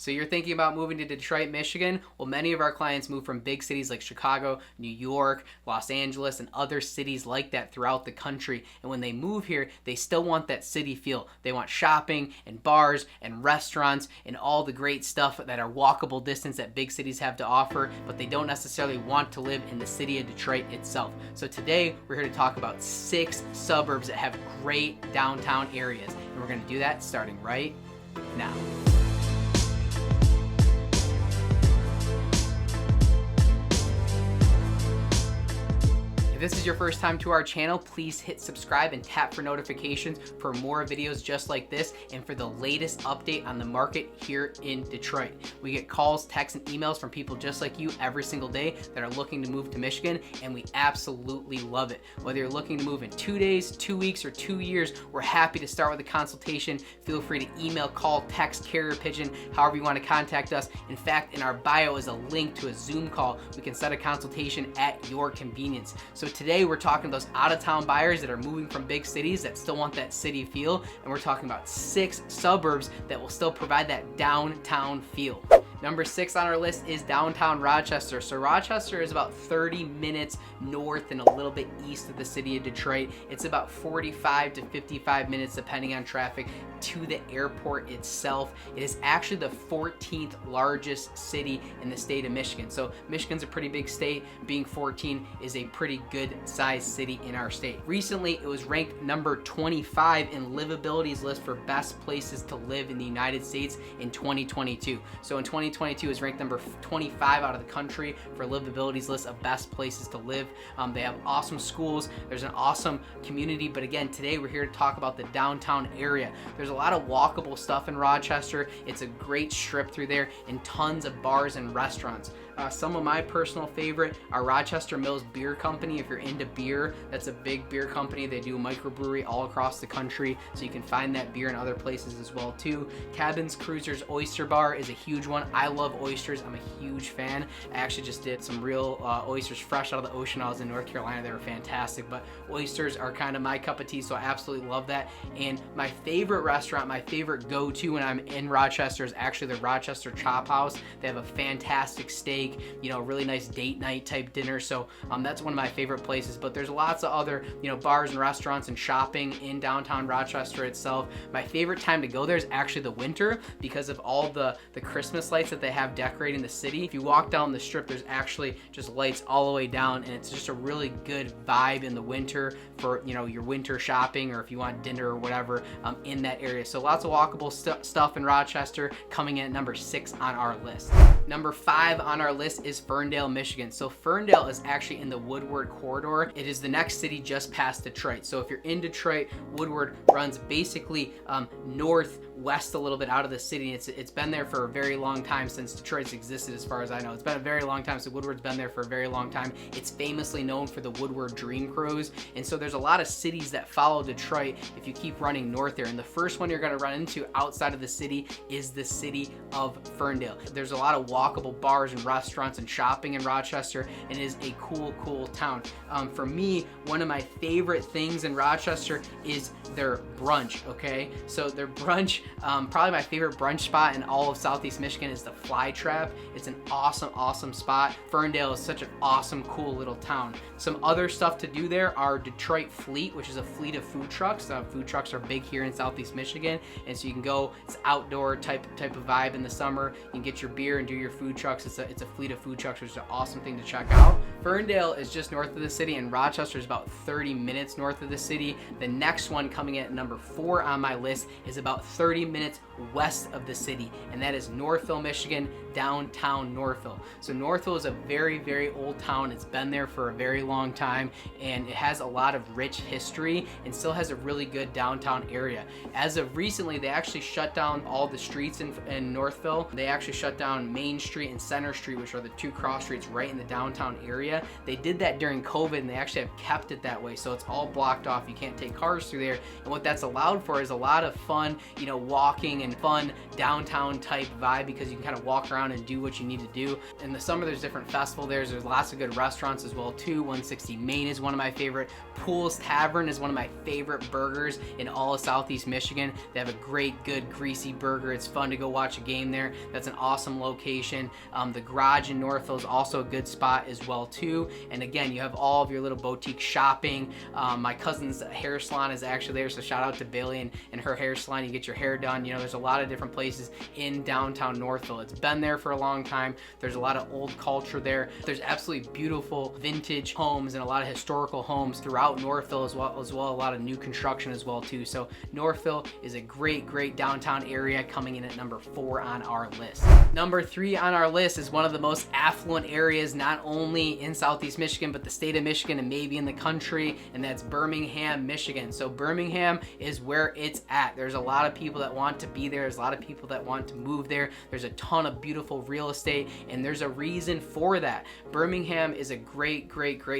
So you're thinking about moving to Detroit, Michigan? Well, many of our clients move from big cities like Chicago, New York, Los Angeles, and other cities like that throughout the country. And when they move here, they still want that city feel. They want shopping and bars and restaurants and all the great stuff that are walkable distance that big cities have to offer, but they don't necessarily want to live in the city of Detroit itself. So today, we're here to talk about 6 suburbs that have great downtown areas. And we're going to do that starting right now. If this is your first time to our channel, please hit subscribe and tap for notifications for more videos just like this and for the latest update on the market here in Detroit. We get calls, texts, and emails from people just like you every single day that are looking to move to Michigan, and we absolutely love it. Whether you're looking to move in 2 days, 2 weeks, or 2 years, we're happy to start with a consultation. Feel free to email, call, text, carrier pigeon, however you want to contact us. In fact, in our bio is a link to a Zoom call. We can set a consultation at your convenience. So today we're talking those out-of-town buyers that are moving from big cities that still want that city feel, and we're talking about 6 suburbs that will still provide that downtown feel. Number 6 on our list is downtown Rochester. So Rochester is about 30 minutes north and a little bit east of the city of Detroit. It's about 45 to 55 minutes depending on traffic to the airport itself. It is actually the 14th largest city in the state of Michigan. So Michigan's a pretty big state. Being 14 is a pretty good sized city in our state. Recently, it was ranked number 25 in Livability's list for best places to live in the United States in 2022. So in 2022, it was ranked number 25 out of the country for Livability's list of best places to live. They have awesome schools. There's an awesome community. But again, today we're here to talk about the downtown area. There's a lot of walkable stuff in Rochester. It's a great strip through there and tons of bars and restaurants. Some of my personal favorite are Rochester Mills Beer Company. If you're into beer, that's a big beer company. They do a microbrewery all across the country, so you can find that beer in other places as well too. Kabin's Kruser's Oyster Bar is a huge one. I love oysters. I'm a huge fan. I actually just did some real oysters fresh out of the ocean. I was in North Carolina. They were fantastic, but oysters are kind of my cup of tea, so I absolutely love that. And my favorite restaurant, my favorite go-to when I'm in Rochester is actually the Rochester Chop House. They have a fantastic steak, you know, really nice date night type dinner. So that's one of my favorite places, but there's lots of other, you know, bars and restaurants and shopping in downtown Rochester itself. My favorite time to go there is actually the winter because of all the Christmas lights that they have decorating the city. If you walk down the strip, there's actually just lights all the way down, and it's just a really good vibe in the winter for, you know, your winter shopping or if you want dinner or whatever in that area. So lots of walkable stuff in Rochester. Coming in at number 6 on our list. Number 5 on our list is Ferndale, Michigan. So Ferndale is actually in the Woodward corridor. It is the next city just past Detroit. So if you're in Detroit, Woodward runs basically northwest a little bit out of the city. It's been there for a very long time since Detroit's existed, as far as I know. It's been a very long time, so Woodward's been there for a very long time. It's famously known for the Woodward Dream Cruise, and so there's a lot of cities that follow Detroit if you keep running north there. And the first one you're going to run into outside of the city is the city of Ferndale. There's a lot of walkable bars and restaurants and shopping in Rochester, and it is a cool town. For me, one of my favorite things in Rochester is their brunch, okay? So their brunch, probably my favorite brunch spot in all of Southeast Michigan is the Fly Trap. It's an awesome spot. Ferndale is such an awesome, cool little town. Some other stuff to do there are Detroit Fleet, which is a fleet of food trucks. Food trucks are big here in Southeast Michigan, and so you can go, it's outdoor type of vibe in the summer. You can get your beer and do your food trucks. It's a fleet of food trucks, which is an awesome thing to check out. Ferndale is just north of the city, and Rochester is about 30 minutes north of the city. The next one coming in at number 4 on my list is about 30 minutes west of the city, and that is Northville, Michigan, downtown Northville. So Northville is a very old town. It's been there for a very long time, and it has a lot of rich history and still has a really good downtown area. As of recently, they actually shut down all the streets in Northville. They actually shut down Main Street and Center Street, which are the 2 cross streets right in the downtown area. They did that during COVID, and they actually have kept it that way, so it's all blocked off. You can't take cars through there, and what that's allowed for is a lot of fun, you know, walking and fun downtown type vibe because you can kind of walk around and do what you need to do. In the summer, there's different festival there. There's lots of good restaurants as well too. 160 Main is one of my favorite. Pools Tavern is one of my favorite burgers in all of Southeast Michigan. They have a great, good, greasy burger. It's fun to go watch a game there. That's an awesome location. The Garage in Northville is also a good spot as well too. And again, you have all of your little boutique shopping. My cousin's hair salon is actually there, so shout out to Bailey and her hair salon. You get your hair done. You know, there's a lot of different places in downtown Northville. It's been there for a long time. There's a lot of old culture there. There's absolutely beautiful vintage homes and a lot of historical homes throughout Northville as well a lot of new construction as well too. So Northville is a great downtown area, coming in at number 4 on our list. Number 3 on our list is one of the most affluent areas, not only in Southeast Michigan, but the state of Michigan and maybe in the country, and that's Birmingham, Michigan. So Birmingham is where it's at. There's a lot of people that want to be there. There's a lot of people that want to move there. There's a ton of beautiful real estate, and there's a reason for that. Birmingham is a great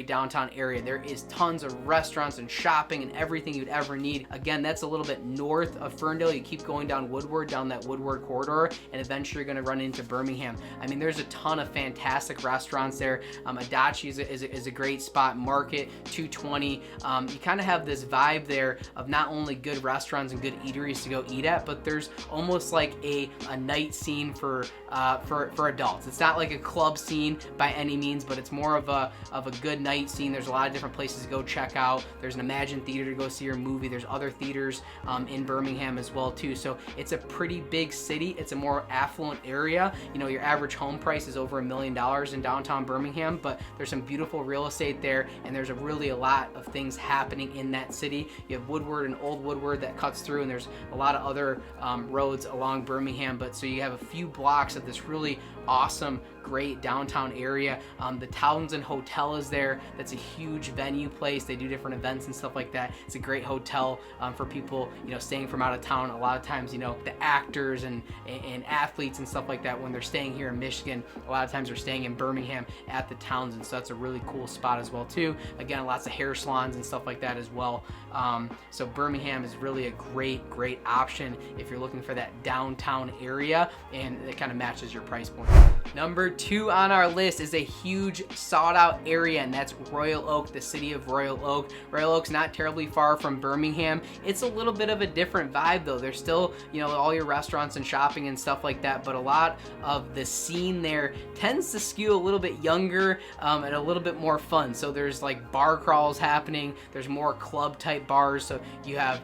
downtown area. There is tons of restaurants and shopping and everything you'd ever need. Again, that's a little bit north of Ferndale. You keep going down Woodward, down that Woodward corridor, and eventually you're going to run into Birmingham. I mean, there's a ton of fantastic restaurants there. Adachi is a great spot. Market 220. You kind of have this vibe there of not only good restaurants and good eateries to go eat at, but there's almost like a night scene for adults. It's not like a club scene by any means, but it's more of a good night scene. There's a lot of different places to go check out. There's an Imagine Theater to go see your movie. There's other theaters in Birmingham as well too. So it's a pretty big city. It's a more affluent area. You know, your average home price is over $1 million in downtown Birmingham, but there's some beautiful real estate there, and there's really a lot of things happening in that city. You have Woodward and Old Woodward that cuts through, and there's a lot of other roads along Birmingham, but so you have a few blocks of this really awesome, great downtown area. The Townsend Hotel is there. That's a huge venue place. They do different events and stuff like that. It's a great hotel for people, you know, staying from out of town. A lot of times, you know, the actors and athletes and stuff like that, when they're staying here in Michigan, a lot of times they're staying in Birmingham at the Townsend. So that's a really cool spot as well too. Again, lots of hair salons and stuff like that as well. So Birmingham is really a great option if you're looking for that downtown area, and it kind of matches your price point. Number 2 on our list is a huge sought out area, and that's Royal Oak, the city of Royal Oak. Royal Oak's not terribly far from Birmingham. It's a little bit of a different vibe though. There's still, you know, all your restaurants and shopping and stuff like that, but a lot of the scene there tends to skew a little bit younger and a little bit more fun. So there's like bar crawls happening. There's more club type bars. So you have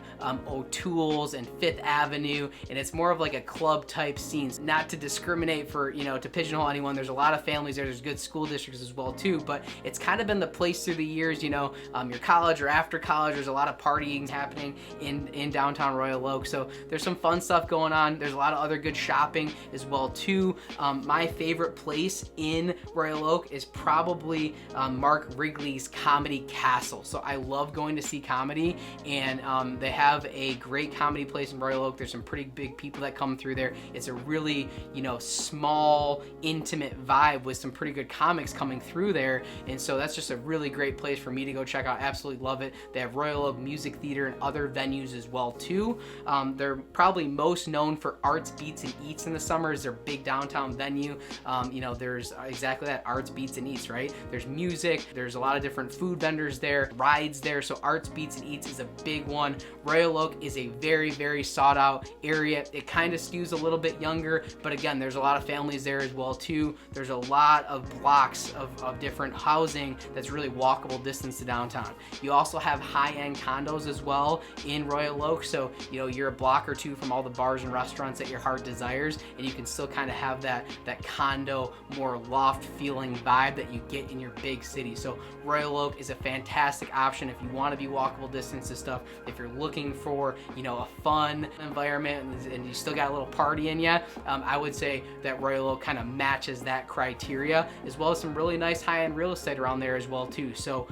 O'Toole's and Fifth Avenue, and it's more of like a club type scene. Not to discriminate for, you know, to pigeonhole anyone. There's a lot of families there. There's good school districts as well too, but it's kind of been the place through the years, you know, your college or after college, there's a lot of partying happening in downtown Royal Oak. So there's some fun stuff going on. There's a lot of other good shopping as well too. My favorite place in Royal Oak is probably Mark Wrigley's Comedy Castle. So I love going to see comedy, and they have a great comedy place in Royal Oak. There's some pretty big people that come through there. It's a really, you know, small, intimate vibe with some pretty good comics coming through there, and so that's just a really great place for me to go check out. Absolutely love it. They have Royal Oak Music Theater and other venues as well too. They're probably most known for Arts, Beats, and Eats in the summer. Is their big downtown venue. You know, there's exactly that, Arts, Beats, and Eats, right? There's music, there's a lot of different food vendors there, rides there, so Arts, Beats, and Eats is a big one. Royal Oak is a very sought out area. It kind of skews a little bit younger, but again, there's a lot of families there as well too. There's a lot of blocks of different housing that's really walkable distance to downtown. You also have high-end condos as well in Royal Oak, so you know, you're a block or two from all the bars and restaurants that your heart desires, and you can still kind of have that condo, more loft feeling vibe that you get in your big city. So Royal Oak is a fantastic option if you want to be walkable distance to stuff. If you're looking for, you know, a fun environment and you still got a little party in you, I would say that Royal Oak kind of matches that criteria, as well as some really nice high-end real estate around there as well too. So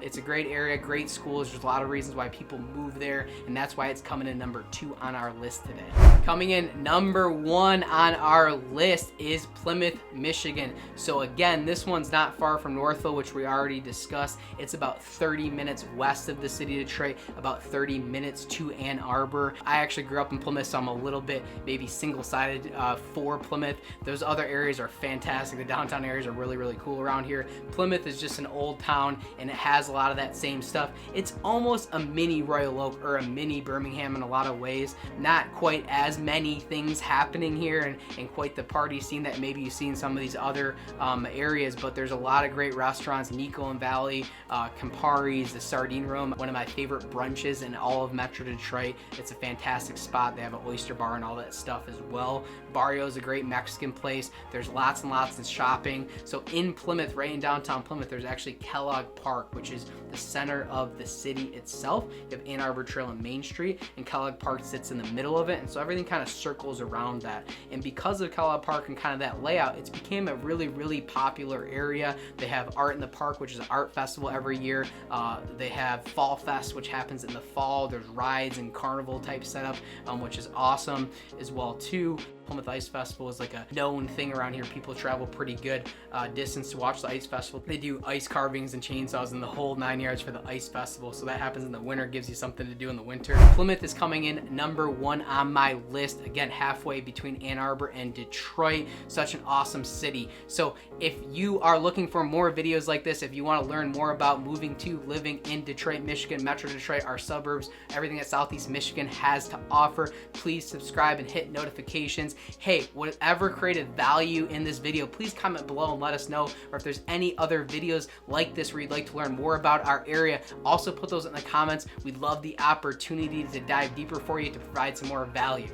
it's a great area, great schools. There's a lot of reasons why people move there, and that's why it's coming in number 2 on our list today. Coming in number 1 on our list is Plymouth, Michigan. So again, this one's not far from Northville, which we already discussed. It's about 30 minutes west of the city of Detroit, about 30 minutes to Ann Arbor. I actually grew up in Plymouth, so I'm a little bit maybe single-sided for Plymouth. Those other areas are fantastic. The downtown areas are really, really cool around here. Plymouth is just an old town, and it has a lot of that same stuff. It's almost a mini Royal Oak or a mini Birmingham in a lot of ways. Not quite as many things happening here and quite the party scene that maybe you see in some of these other areas, but there's a lot of great restaurants. Nico and Valley, Campari's, the Sardine Room, one of my favorite brunches in all of Metro Detroit. It's a fantastic spot. They have an Oyster bar and all that stuff as well. Barrio is a great Mexican place. There's lots and lots of shopping. So in Plymouth, right in downtown Plymouth, there's actually Kellogg Park, which is the center of the city itself. You have Ann Arbor Trail and Main Street, and Kellogg Park sits in the middle of it, and so everything kind of circles around that. And because of Kellogg Park and kind of that layout, it's became a really, really popular area. They have Art in the Park, which is an art festival every year. They have Fall Fest, which happens in the fall. There's rides and carnival type setup, which is awesome as well too. Plymouth Ice Festival is like a known thing around here. People travel pretty good distance to watch the Ice Festival. They do ice carvings and chainsaws and the whole 9 yards for the Ice Festival. So that happens in the winter, gives you something to do in the winter. Plymouth is coming in #1 on my list. Again, halfway between Ann Arbor and Detroit. Such an awesome city. So if you are looking for more videos like this, if you want to learn more about moving to living in Detroit, Michigan, Metro Detroit, our suburbs, everything that Southeast Michigan has to offer, please subscribe and hit notifications. Hey, whatever created value in this video, please comment below and let us know. Or if there's any other videos like this where you'd like to learn more about our area, also put those in the comments. We'd love the opportunity to dive deeper for you to provide some more value.